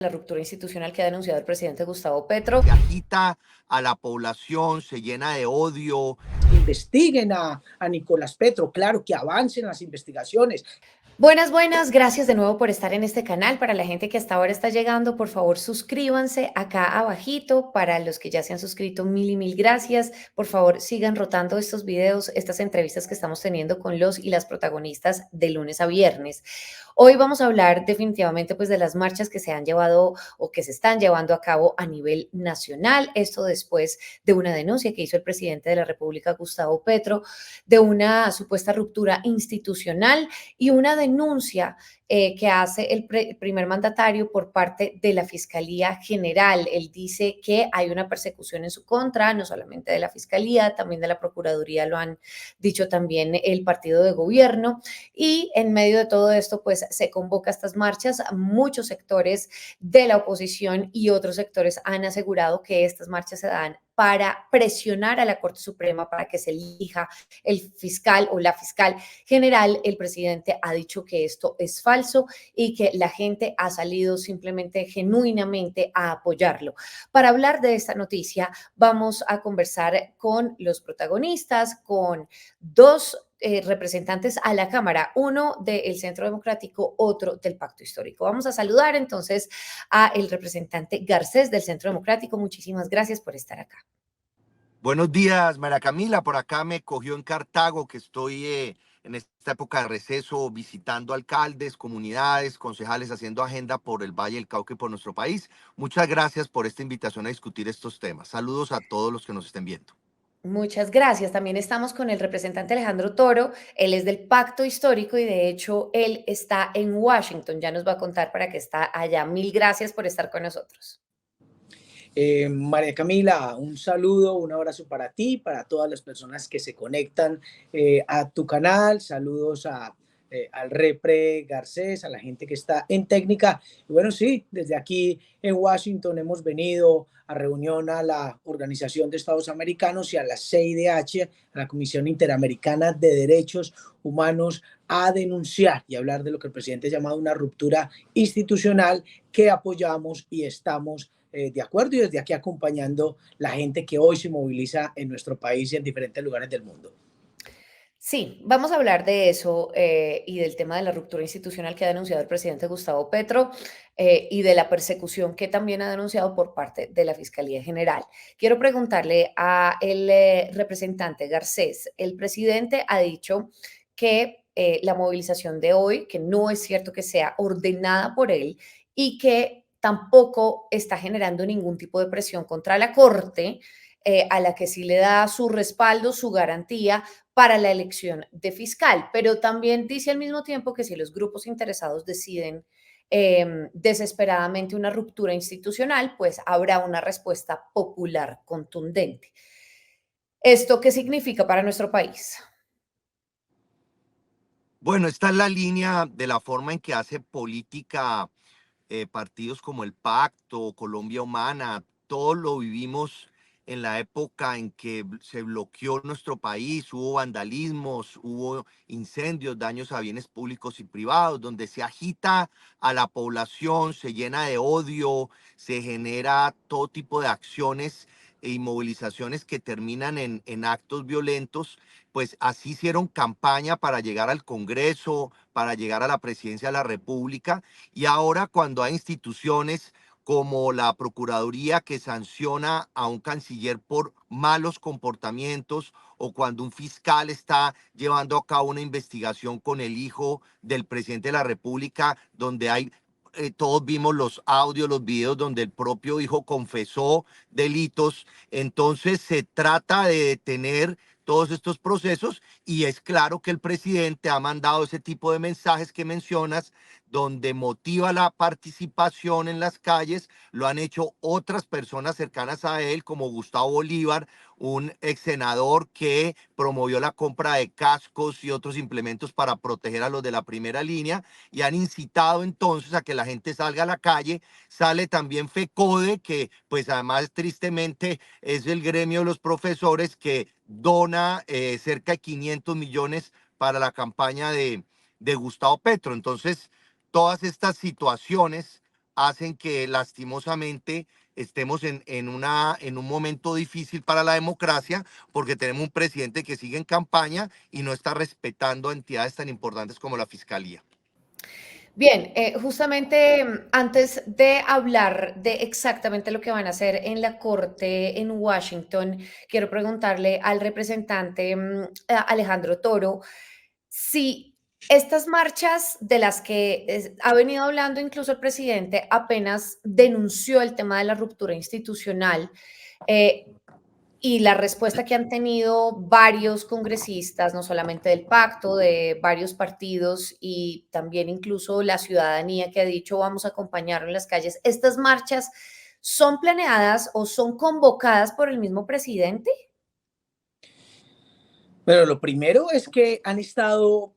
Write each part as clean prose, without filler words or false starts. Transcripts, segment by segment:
la ruptura institucional que ha denunciado el presidente Gustavo Petro. Se agita a la población, se llena de odio. Investiguen a Nicolás Petro, claro, que avancen las investigaciones. Buenas, buenas, gracias de nuevo por estar en este canal. Para la gente que hasta ahora está llegando, por favor suscríbanse acá abajito. Para los que ya se han suscrito, mil y mil gracias. Por favor sigan rotando estos videos, estas entrevistas que estamos teniendo con los y las protagonistas de lunes a viernes. Hoy vamos a hablar definitivamente pues de las marchas que se han llevado o que se están llevando a cabo a nivel nacional. Esto después de una denuncia que hizo el presidente de la República, Gustavo Petro, de una supuesta ruptura institucional y una denuncia que hace el primer mandatario por parte de la Fiscalía General. Él dice que hay una persecución en su contra, no solamente de la Fiscalía, también de la Procuraduría, lo han dicho también el partido de gobierno. Y en medio de todo esto, pues se convoca estas marchas. Muchos sectores de la oposición y otros sectores han asegurado que estas marchas se dan para presionar a la Corte Suprema para que se elija el fiscal o la fiscal general. El presidente ha dicho que esto es falso y que la gente ha salido simplemente genuinamente a apoyarlo. Para hablar de esta noticia, vamos a conversar con los protagonistas, con dos representantes a la Cámara, uno del Centro Democrático, otro del Pacto Histórico. Vamos a saludar entonces a el representante Garcés del Centro Democrático. Muchísimas gracias por estar acá. Buenos días, María Camila. Por acá me cogió en Cartago, que estoy en esta época de receso visitando alcaldes, comunidades, concejales, haciendo agenda por el Valle del Cauca y por nuestro país. Muchas gracias por esta invitación a discutir estos temas. Saludos a todos los que nos estén viendo. Muchas gracias. También estamos con el representante Alejandro Toro. Él es del Pacto Histórico y de hecho él está en Washington. Ya nos va a contar para qué está allá. Mil gracias por estar con nosotros. María Camila, un saludo, un abrazo para ti, para todas las personas que se conectan a tu canal. Saludos al Repre Garcés, a la gente que está en técnica. Y bueno, sí, desde aquí en Washington hemos venido a reunión a la Organización de Estados Americanos y a la CIDH, a la Comisión Interamericana de Derechos Humanos, a denunciar y hablar de lo que el presidente ha llamado una ruptura institucional que apoyamos y estamos de acuerdo, y desde aquí acompañando la gente que hoy se moviliza en nuestro país y en diferentes lugares del mundo. Sí, vamos a hablar de eso y del tema de la ruptura institucional que ha denunciado el presidente Gustavo Petro y de la persecución que también ha denunciado por parte de la Fiscalía General. Quiero preguntarle a el representante Garcés. El presidente ha dicho que la movilización de hoy, que no es cierto que sea ordenada por él y que tampoco está generando ningún tipo de presión contra la Corte, a la que sí le da su respaldo, su garantía para la elección de fiscal, pero también dice al mismo tiempo que si los grupos interesados deciden desesperadamente una ruptura institucional, pues habrá una respuesta popular contundente. ¿Esto qué significa para nuestro país? Bueno, esta es la línea de la forma en que hace política partidos como el Pacto, Colombia Humana. Todos lo vivimos en la época en que se bloqueó nuestro país, hubo vandalismos, hubo incendios, daños a bienes públicos y privados, donde se agita a la población, se llena de odio, se genera todo tipo de acciones y movilizaciones que terminan en actos violentos. Pues así hicieron campaña para llegar al Congreso, para llegar a la presidencia de la República. Y ahora cuando hay instituciones como la Procuraduría que sanciona a un canciller por malos comportamientos, o cuando un fiscal está llevando a cabo una investigación con el hijo del presidente de la República, donde hay todos vimos los audios, los videos donde el propio hijo confesó delitos. Entonces se trata de detener todos estos procesos, y es claro que el presidente ha mandado ese tipo de mensajes que mencionas, donde motiva la participación en las calles. Lo han hecho otras personas cercanas a él, como Gustavo Bolívar, un ex senador que promovió la compra de cascos y otros implementos para proteger a los de la primera línea, y han incitado entonces a que la gente salga a la calle. Sale también FECODE, que pues además tristemente es el gremio de los profesores que dona cerca de 500 millones para la campaña de Gustavo Petro. Entonces, todas estas situaciones hacen que lastimosamente estemos en un momento difícil para la democracia, porque tenemos un presidente que sigue en campaña y no está respetando entidades tan importantes como la Fiscalía. Bien, justamente antes de hablar de exactamente lo que van a hacer en la corte en Washington, quiero preguntarle al representante Alejandro Toro si estas marchas de las que ha venido hablando incluso el presidente apenas denunció el tema de la ruptura institucional. eh, y la respuesta que han tenido varios congresistas, no solamente del pacto, de varios partidos y también incluso la ciudadanía que ha dicho vamos a acompañarlo en las calles. ¿Estas marchas son planeadas o son convocadas por el mismo presidente? Pero lo primero es que han estado,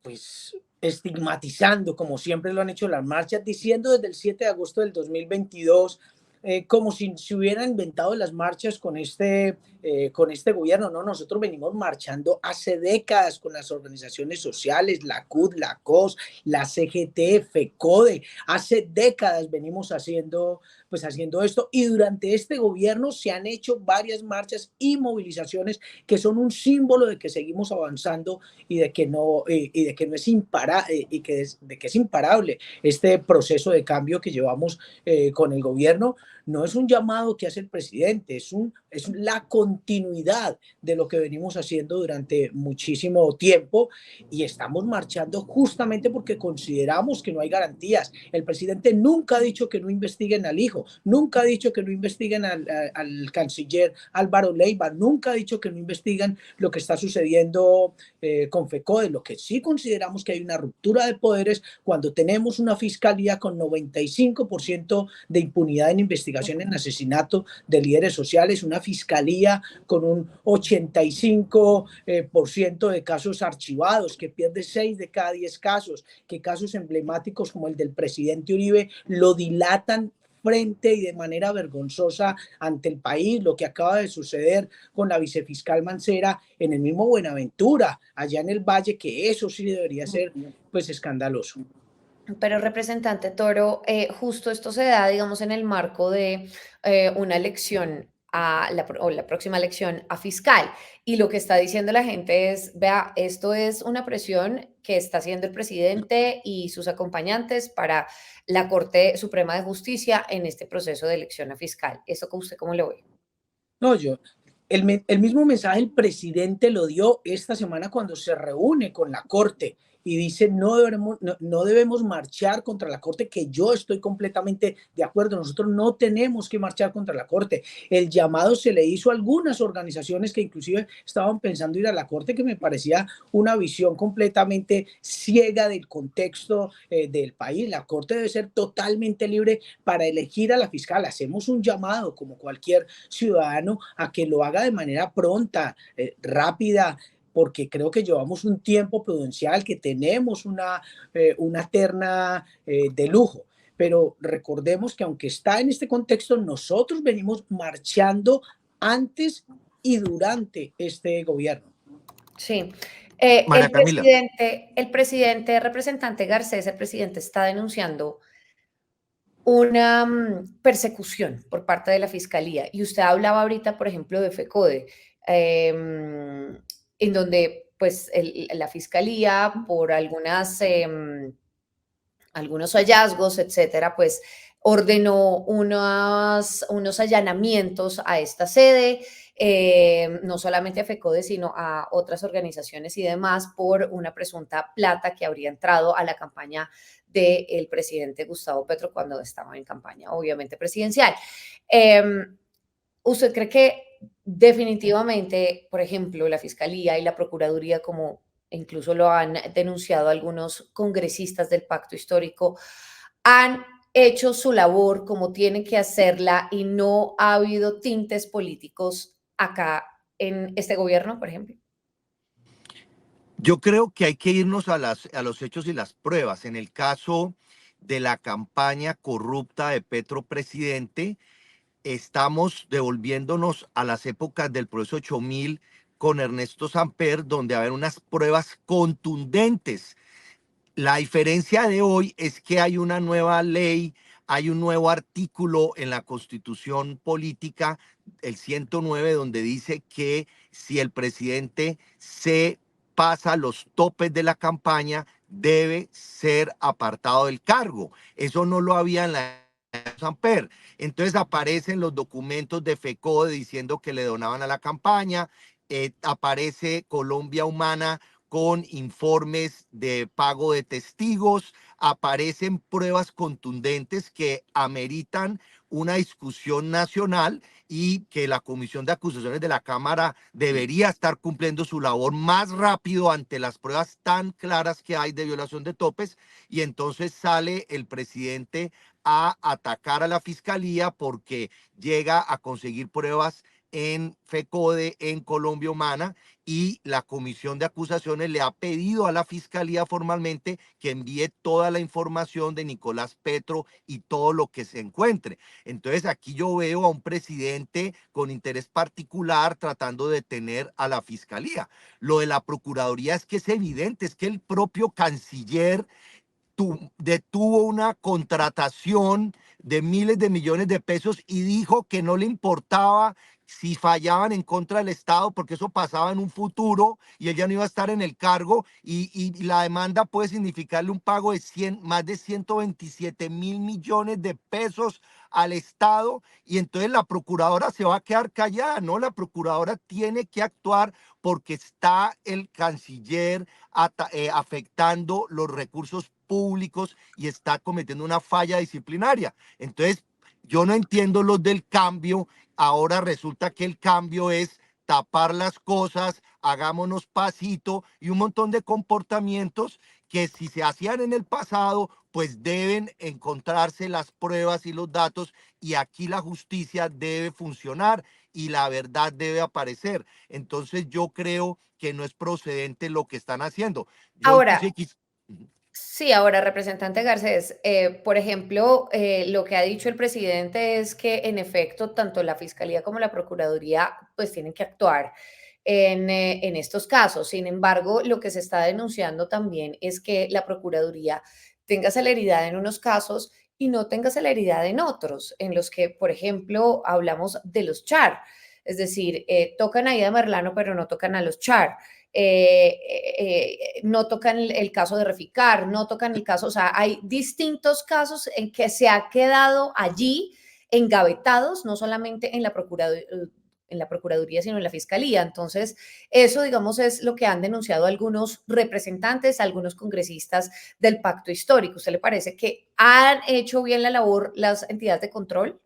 pues, estigmatizando, como siempre lo han hecho las marchas, diciendo desde el 7 de agosto del 2022, como si se hubieran inventado las marchas con este gobierno. No, nosotros venimos marchando hace décadas con las organizaciones sociales, la CUT, la COS, la CGT, FECODE. Hace décadas venimos haciendo esto, y durante este gobierno se han hecho varias marchas y movilizaciones que son un símbolo de que seguimos avanzando y de que no es de que es imparable este proceso de cambio que llevamos con el gobierno. No es un llamado que hace el presidente, es la continuidad de lo que venimos haciendo durante muchísimo tiempo, y estamos marchando justamente porque consideramos que no hay garantías. El presidente nunca ha dicho que no investiguen al hijo, nunca ha dicho que no investiguen al canciller Álvaro Leiva, nunca ha dicho que no investiguen lo que está sucediendo con FECODE. Lo que sí consideramos que hay una ruptura de poderes cuando tenemos una fiscalía con 95% de impunidad en investigación en asesinato de líderes sociales, una fiscalía con un 85% de casos archivados, que pierde 6 de cada 10 casos, que casos emblemáticos como el del presidente Uribe lo dilatan frente y de manera vergonzosa ante el país, lo que acaba de suceder con la vicefiscal Mancera en el mismo Buenaventura, allá en el Valle, que eso sí debería ser pues escandaloso. Pero representante Toro, justo esto se da, digamos, en el marco de una elección o la próxima elección a fiscal. Y lo que está diciendo la gente es, vea, esto es una presión que está haciendo el presidente y sus acompañantes para la Corte Suprema de Justicia en este proceso de elección a fiscal. ¿Eso con usted cómo lo ve? No, el mismo mensaje el presidente lo dio esta semana cuando se reúne con la Corte y dice no debemos marchar contra la Corte, que yo estoy completamente de acuerdo. Nosotros no tenemos que marchar contra la Corte. El llamado se le hizo a algunas organizaciones que inclusive estaban pensando ir a la Corte, que me parecía una visión completamente ciega del contexto del país. La Corte debe ser totalmente libre para elegir a la fiscal. Hacemos un llamado como cualquier ciudadano a que lo haga de manera pronta, rápida, porque creo que llevamos un tiempo prudencial, que tenemos una terna de lujo. Pero recordemos que aunque está en este contexto, nosotros venimos marchando antes y durante este gobierno. Sí. María Camila. El presidente, representante Garcés, el presidente está denunciando una persecución por parte de la fiscalía. Y usted hablaba ahorita, por ejemplo, de FECODE, en donde pues la fiscalía por algunos hallazgos, etcétera, pues ordenó unos allanamientos a esta sede, no solamente a FECODE, sino a otras organizaciones y demás, por una presunta plata que habría entrado a la campaña del presidente Gustavo Petro cuando estaba en campaña, obviamente presidencial. ¿Usted cree que definitivamente, por ejemplo, la Fiscalía y la Procuraduría, como incluso lo han denunciado algunos congresistas del Pacto Histórico, han hecho su labor como tienen que hacerla y no ha habido tintes políticos acá en este gobierno, por ejemplo? Yo creo que hay que irnos a los hechos y las pruebas. En el caso de la campaña corrupta de Petro presidente, estamos devolviéndonos a las épocas del proceso 8000 con Ernesto Samper, donde había unas pruebas contundentes. La diferencia de hoy es que hay una nueva ley hay un nuevo artículo en la Constitución Política, el 109, donde dice que si el presidente se pasa los topes de la campaña, debe ser apartado del cargo. Eso no lo había en la Samper. Entonces aparecen los documentos de FECODE diciendo que le donaban a la campaña, aparece Colombia Humana con informes de pago de testigos, aparecen pruebas contundentes que ameritan una discusión nacional y que la Comisión de Acusaciones de la Cámara debería estar cumpliendo su labor más rápido ante las pruebas tan claras que hay de violación de topes, y entonces sale el presidente a atacar a la fiscalía porque llega a conseguir pruebas en FECODE, en Colombia Humana, y la Comisión de Acusaciones le ha pedido a la Fiscalía formalmente que envíe toda la información de Nicolás Petro y todo lo que se encuentre. Entonces aquí yo veo a un presidente con interés particular tratando de detener a la Fiscalía. Lo de la Procuraduría es que es evidente, es que el propio canciller detuvo una contratación de miles de millones de pesos y dijo que no le importaba si fallaban en contra del Estado, porque eso pasaba en un futuro y él ya no iba a estar en el cargo, y la demanda puede significarle un pago de más de 127.000 millones de pesos al Estado, y entonces la procuradora se va a quedar callada. No, la procuradora tiene que actuar porque está el canciller afectando los recursos públicos y está cometiendo una falla disciplinaria. Entonces, yo no entiendo los del cambio. Ahora resulta que el cambio es tapar las cosas, hagámonos pasito, y un montón de comportamientos que si se hacían en el pasado, pues deben encontrarse las pruebas y los datos, y aquí la justicia debe funcionar y la verdad debe aparecer. Entonces yo creo que no es procedente lo que están haciendo. Yo Ahora, inclusive sí, ahora, representante Garcés, por ejemplo, lo que ha dicho el presidente es que, en efecto, tanto la Fiscalía como la Procuraduría, pues, tienen que actuar en estos casos. Sin embargo, lo que se está denunciando también es que la Procuraduría tenga celeridad en unos casos y no tenga celeridad en otros, en los que, por ejemplo, hablamos de los CHAR, es decir, tocan a Ida Merlano, pero no tocan a los CHAR. No tocan el caso de Reficar, no tocan el caso, o sea, hay distintos casos en que se ha quedado allí engavetados, no solamente en la Procuraduría, sino en la Fiscalía. Entonces, eso, digamos, es lo que han denunciado algunos representantes, algunos congresistas del pacto histórico. ¿Usted le parece que han hecho bien la labor las entidades de control?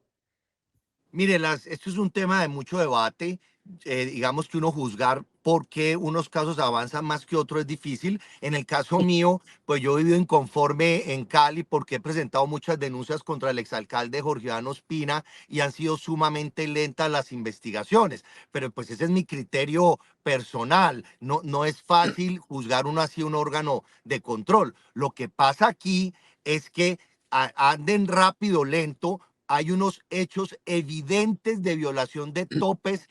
mire, esto es un tema de mucho debate. Digamos que uno juzgar por qué unos casos avanzan más que otros es difícil. En el caso mío, pues yo he vivido inconforme en Cali porque he presentado muchas denuncias contra el exalcalde Jorge Iván Ospina y han sido sumamente lentas las investigaciones. Pero pues ese es mi criterio personal. No, no es fácil juzgar uno así un órgano de control. Lo que pasa aquí es que anden rápido, lento. Hay unos hechos evidentes de violación de topes.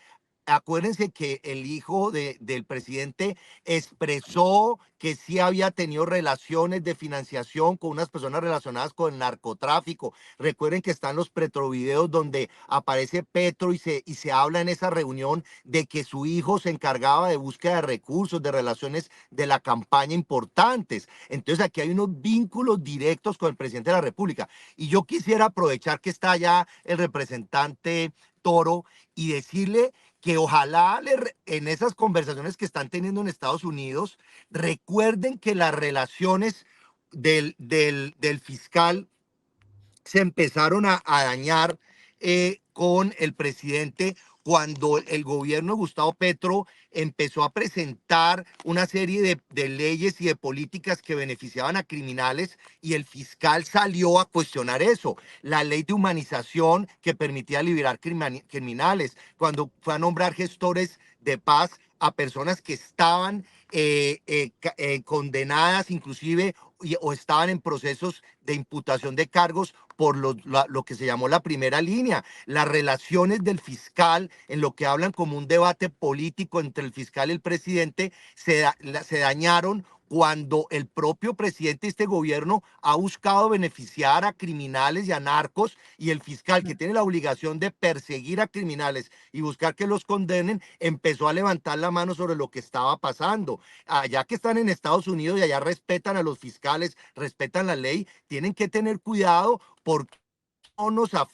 Acuérdense que el hijo del presidente expresó que sí había tenido relaciones de financiación con unas personas relacionadas con el narcotráfico. Recuerden que están los petrovideos donde aparece Petro y se habla en esa reunión de que su hijo se encargaba de búsqueda de recursos, de relaciones de la campaña importantes. Entonces aquí hay unos vínculos directos con el presidente de la República. Y yo quisiera aprovechar que está allá el representante Toro y decirle que ojalá en esas conversaciones que están teniendo en Estados Unidos, recuerden que las relaciones del fiscal se empezaron a dañar con el presidente cuando el gobierno de Gustavo Petro empezó a presentar una serie de leyes y de políticas que beneficiaban a criminales, y el fiscal salió a cuestionar eso. La ley de humanización que permitía liberar criminales, cuando fue a nombrar gestores de paz a personas que estaban condenadas inclusive, o estaban en procesos de imputación de cargos por lo que se llamó la primera línea. Las relaciones del fiscal, en lo que hablan como un debate político entre el fiscal y el presidente, se dañaron cuando el propio presidente de este gobierno ha buscado beneficiar a criminales y a narcos, y el fiscal, que tiene la obligación de perseguir a criminales y buscar que los condenen, empezó a levantar la mano sobre lo que estaba pasando? Allá que están en Estados Unidos y allá respetan a los fiscales, respetan la ley, tienen que tener cuidado porque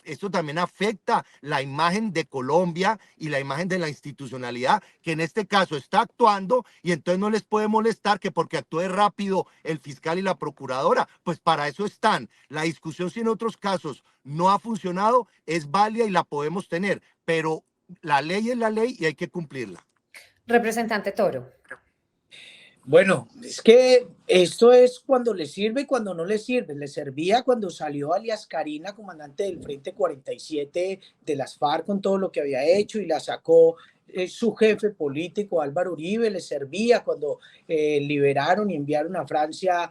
esto también afecta la imagen de Colombia y la imagen de la institucionalidad, que en este caso está actuando, y entonces no les puede molestar que porque actúe rápido el fiscal y la procuradora. Pues para eso están. La discusión, si en otros casos no ha funcionado, es válida y la podemos tener, pero la ley es la ley y hay que cumplirla. Representante Toro. Bueno, es que esto es cuando le sirve y cuando no le sirve. Le servía cuando salió alias Karina, comandante del Frente 47 de las FARC, con todo lo que había hecho, y la sacó su jefe político Álvaro Uribe. Le servía cuando liberaron y enviaron a Francia,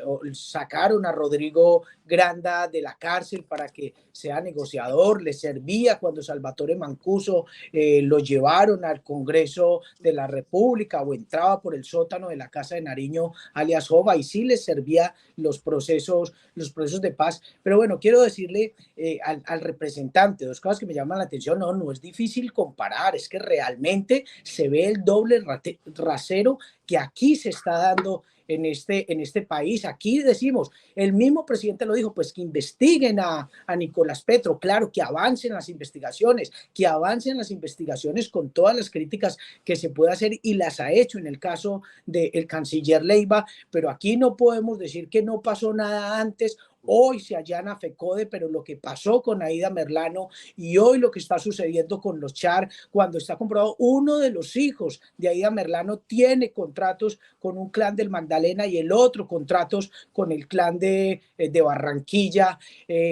o sacaron a Rodrigo Granda de la cárcel para que sea negociador. Le servía cuando Salvatore Mancuso lo llevaron al Congreso de la República o entraba por el sótano de la Casa de Nariño, alias Jova, y sí les servía los procesos de paz. Pero bueno, quiero decirle al representante dos cosas que me llaman la atención. No es difícil comparar, es que realmente se ve el doble rasero que aquí se está dando en este país. Aquí decimos, el mismo presidente lo dijo, pues que investiguen a Nicolás Petro, claro, que avancen las investigaciones, con todas las críticas que se puede hacer, y las ha hecho en el caso del canciller Leiva, pero aquí no podemos decir que no pasó nada antes. Hoy se allana FECODE, pero lo que pasó con Aida Merlano y hoy lo que está sucediendo con los Char, cuando está comprobado, uno de los hijos de Aida Merlano tiene contratos con un clan del Magdalena y el otro contratos con el clan de Barranquilla.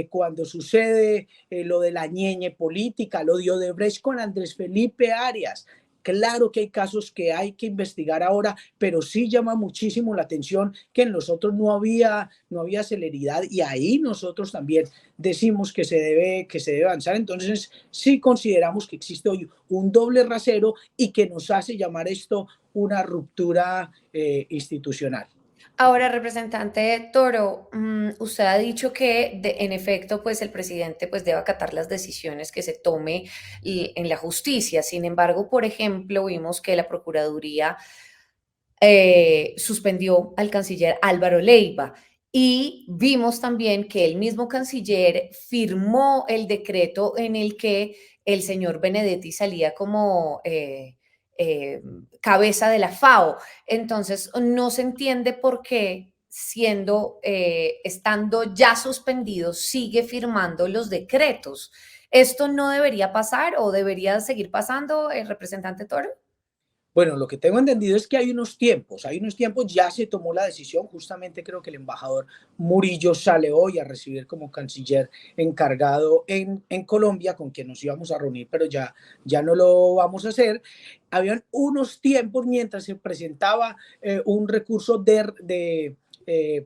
Cuando sucede lo de la ñeñe política, lo de Odebrecht con Andrés Felipe Arias. Claro que hay casos que hay que investigar ahora, pero sí llama muchísimo la atención que en los otros no había celeridad, y ahí nosotros también decimos que se debe avanzar. Entonces sí consideramos que existe hoy un doble rasero y que nos hace llamar esto una ruptura institucional. Ahora, representante Toro, usted ha dicho que en efecto, pues el presidente pues debe acatar las decisiones que se tome en la justicia. Sin embargo, por ejemplo, vimos que la Procuraduría suspendió al canciller Álvaro Leiva, y vimos también que el mismo canciller firmó el decreto en el que el señor Benedetti salía como eh, cabeza de la FAO. Entonces, no se entiende por qué, estando ya suspendido, sigue firmando los decretos. ¿Esto no debería pasar o debería seguir pasando, el representante Toro? Bueno, lo que tengo entendido es que hay unos tiempos, ya se tomó la decisión. Justamente creo que el embajador Murillo sale hoy a recibir como canciller encargado en Colombia, con quien nos íbamos a reunir, pero ya no lo vamos a hacer. Habían unos tiempos mientras se presentaba un recurso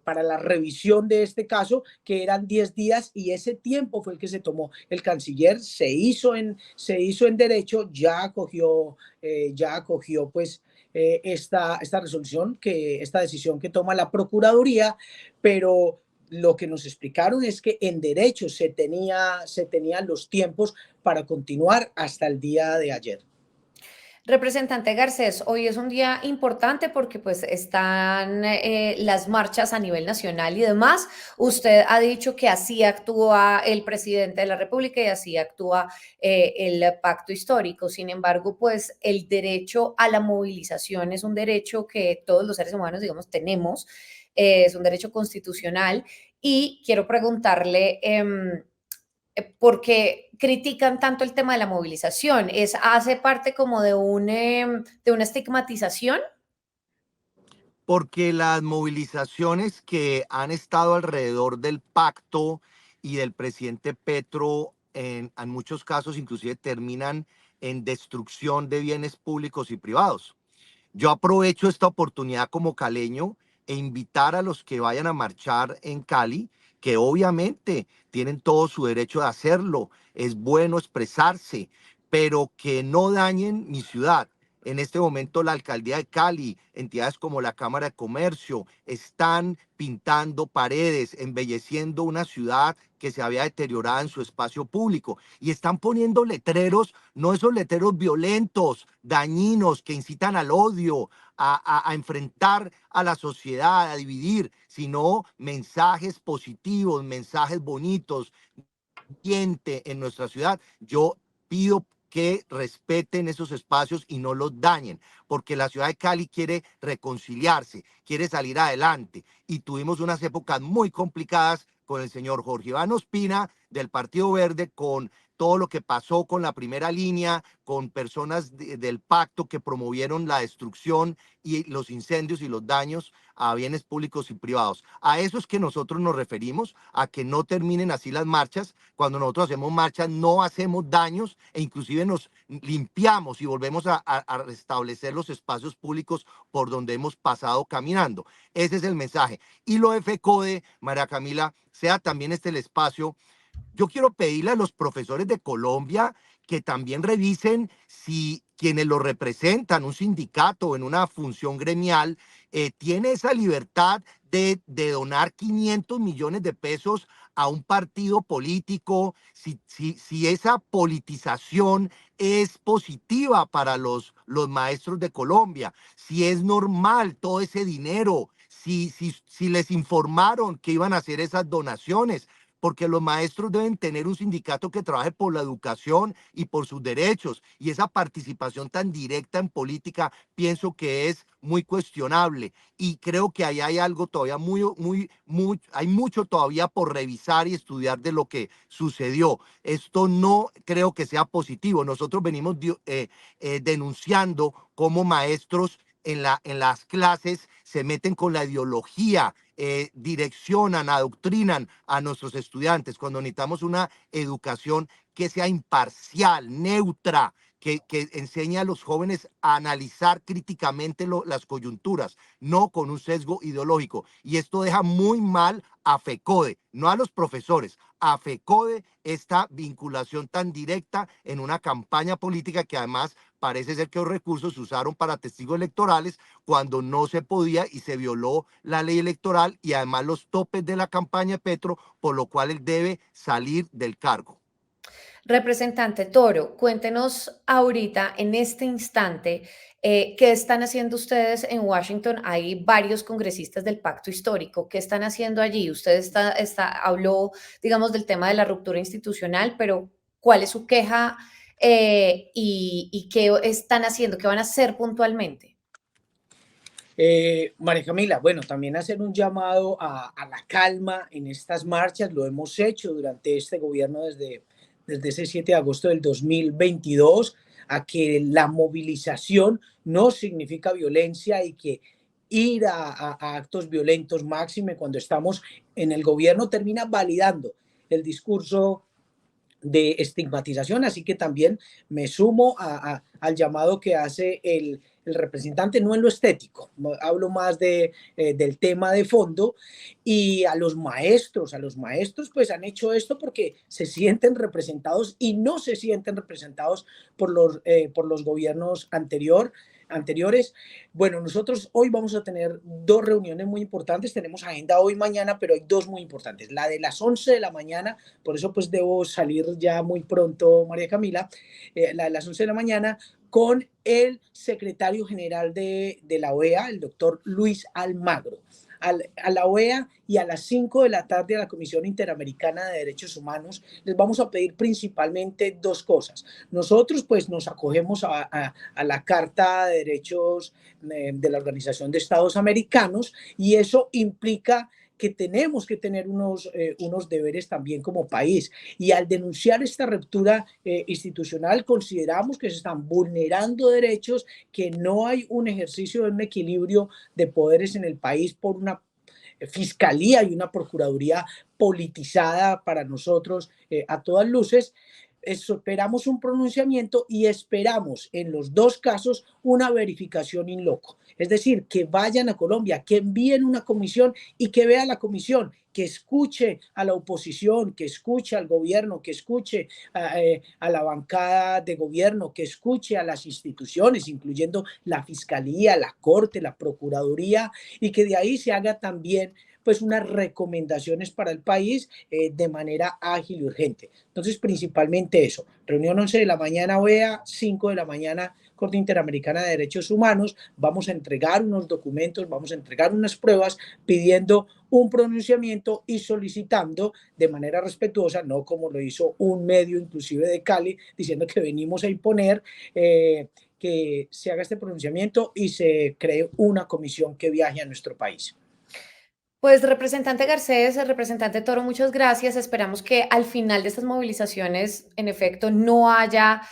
para la revisión de este caso, que eran 10 días, y ese tiempo fue el que se tomó el canciller. Se hizo en derecho, ya acogió pues esta resolución, esta decisión que toma la Procuraduría, pero lo que nos explicaron es que en derecho se tenían los tiempos para continuar hasta el día de ayer. Representante Garcés, hoy es un día importante porque pues están las marchas a nivel nacional y demás. Usted ha dicho que así actúa el presidente de la República y así actúa el pacto histórico. Sin embargo, pues el derecho a la movilización es un derecho que todos los seres humanos, digamos, tenemos. Es un derecho constitucional, y quiero preguntarle ¿por qué critican tanto el tema de la movilización? ¿Hace parte como de una estigmatización? Porque las movilizaciones que han estado alrededor del pacto y del presidente Petro, en muchos casos inclusive terminan en destrucción de bienes públicos y privados. Yo aprovecho esta oportunidad como caleño e invitar a los que vayan a marchar en Cali, que obviamente tienen todo su derecho de hacerlo, es bueno expresarse, pero que no dañen mi ciudad. En este momento la alcaldía de Cali, entidades como la Cámara de Comercio, están pintando paredes, embelleciendo una ciudad que se había deteriorado en su espacio público. Y están poniendo letreros, no esos letreros violentos, dañinos, que incitan al odio, a enfrentar a la sociedad, a dividir, sino mensajes positivos, mensajes bonitos, en nuestra ciudad. Yo pido que respeten esos espacios y no los dañen, porque la ciudad de Cali quiere reconciliarse, quiere salir adelante, y tuvimos unas épocas muy complicadas con el señor Jorge Iván Ospina del Partido Verde, con todo lo que pasó con la primera línea, con personas del pacto que promovieron la destrucción y los incendios y los daños a bienes públicos y privados. A eso es que nosotros nos referimos, a que no terminen así las marchas. Cuando nosotros hacemos marchas no hacemos daños, e inclusive nos limpiamos y volvemos a restablecer los espacios públicos por donde hemos pasado caminando. Ese es el mensaje. Y lo de FECODE, María Camila, sea también el espacio. Yo quiero pedirle a los profesores de Colombia que también revisen si quienes lo representan, un sindicato o en una función gremial, tiene esa libertad de donar 500 millones de pesos a un partido político, si esa politización es positiva para los maestros de Colombia, si es normal todo ese dinero, si les informaron que iban a hacer esas donaciones, porque los maestros deben tener un sindicato que trabaje por la educación y por sus derechos, y esa participación tan directa en política pienso que es muy cuestionable, y creo que ahí hay algo todavía hay mucho todavía por revisar y estudiar de lo que sucedió. Esto no creo que sea positivo. Nosotros venimos denunciando cómo maestros en las clases se meten con la ideología, direccionan, adoctrinan a nuestros estudiantes, cuando necesitamos una educación que sea imparcial, neutra, que enseñe a los jóvenes a analizar críticamente las coyunturas, no con un sesgo ideológico. Y esto deja muy mal a FECODE, no a los profesores, a FECODE, esta vinculación tan directa en una campaña política que además parece ser que los recursos se usaron para testigos electorales cuando no se podía, y se violó la ley electoral y además los topes de la campaña de Petro, por lo cual él debe salir del cargo. Representante Toro, cuéntenos ahorita, en este instante, ¿qué están haciendo ustedes en Washington? Hay varios congresistas del Pacto Histórico. ¿Qué están haciendo allí? Usted habló, digamos, del tema de la ruptura institucional, pero ¿cuál es su queja y qué están haciendo? ¿Qué van a hacer puntualmente? María Camila, bueno, también hacer un llamado a la calma en estas marchas. Lo hemos hecho durante este gobierno desde ese 7 de agosto del 2022, a que la movilización no significa violencia, y que ir a actos violentos, máxime cuando estamos en el gobierno, termina validando el discurso de estigmatización. Así que también me sumo al llamado que hace el representante, no en lo estético, hablo más del tema de fondo, y a los maestros pues han hecho esto porque se sienten representados y no se sienten representados por los gobiernos anteriores. Bueno, nosotros hoy vamos a tener dos reuniones muy importantes, tenemos agenda hoy, mañana, pero hay dos muy importantes. La de las 11 de la mañana, por eso pues debo salir ya muy pronto, María Camila, la de las 11 de la mañana, con el secretario general de la OEA, el doctor Luis Almagro. A la OEA, y a las 5 de la tarde a la Comisión Interamericana de Derechos Humanos, les vamos a pedir principalmente dos cosas. Nosotros pues nos acogemos a la Carta de Derechos de la Organización de Estados Americanos, y eso implica que tenemos que tener unos deberes también como país. Y al denunciar esta ruptura institucional, consideramos que se están vulnerando derechos, que no hay un ejercicio de un equilibrio de poderes en el país por una fiscalía y una procuraduría politizada para nosotros a todas luces. Esperamos un pronunciamiento y esperamos en los dos casos una verificación in loco. Es decir, que vayan a Colombia, que envíen una comisión y que vea la comisión que escuche a la oposición, que escuche al gobierno, que escuche a la bancada de gobierno, que escuche a las instituciones, incluyendo la Fiscalía, la Corte, la Procuraduría, y que de ahí se haga también pues unas recomendaciones para el país de manera ágil y urgente. Entonces, principalmente eso, reunión 11 de la mañana OEA, 5 de la mañana Corte Interamericana de Derechos Humanos, vamos a entregar unos documentos, vamos a entregar unas pruebas pidiendo un pronunciamiento y solicitando de manera respetuosa, no como lo hizo un medio inclusive de Cali, diciendo que venimos a imponer, que se haga este pronunciamiento y se cree una comisión que viaje a nuestro país. Pues representante Garcés, representante Toro, muchas gracias. Esperamos que al final de estas movilizaciones, en efecto, no haya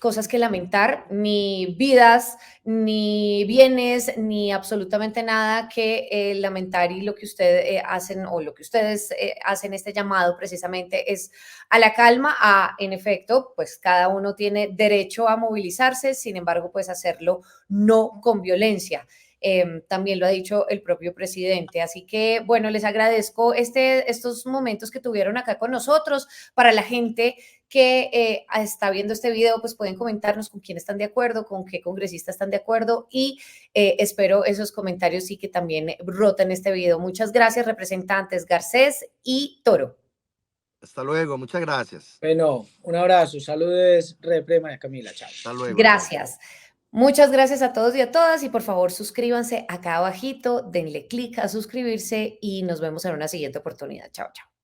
cosas que lamentar, ni vidas, ni bienes, ni absolutamente nada que lamentar. Y lo que ustedes hacen o lo que ustedes hacen este llamado precisamente es a la calma, en efecto, pues cada uno tiene derecho a movilizarse, sin embargo, pues hacerlo no con violencia. También lo ha dicho el propio presidente. Así que, bueno, les agradezco estos momentos que tuvieron acá con nosotros. Para la gente que está viendo este video, pues pueden comentarnos con quién están de acuerdo, con qué congresista están de acuerdo y espero esos comentarios y que también roten este video. Muchas gracias, representantes Garcés y Toro. Hasta luego, muchas gracias. Bueno, un abrazo, saludos, Repre, María Camila, chao. Hasta luego, chao. Gracias. Muchas gracias a todos y a todas y por favor suscríbanse acá abajito, denle clic a suscribirse y nos vemos en una siguiente oportunidad. Chao, chao.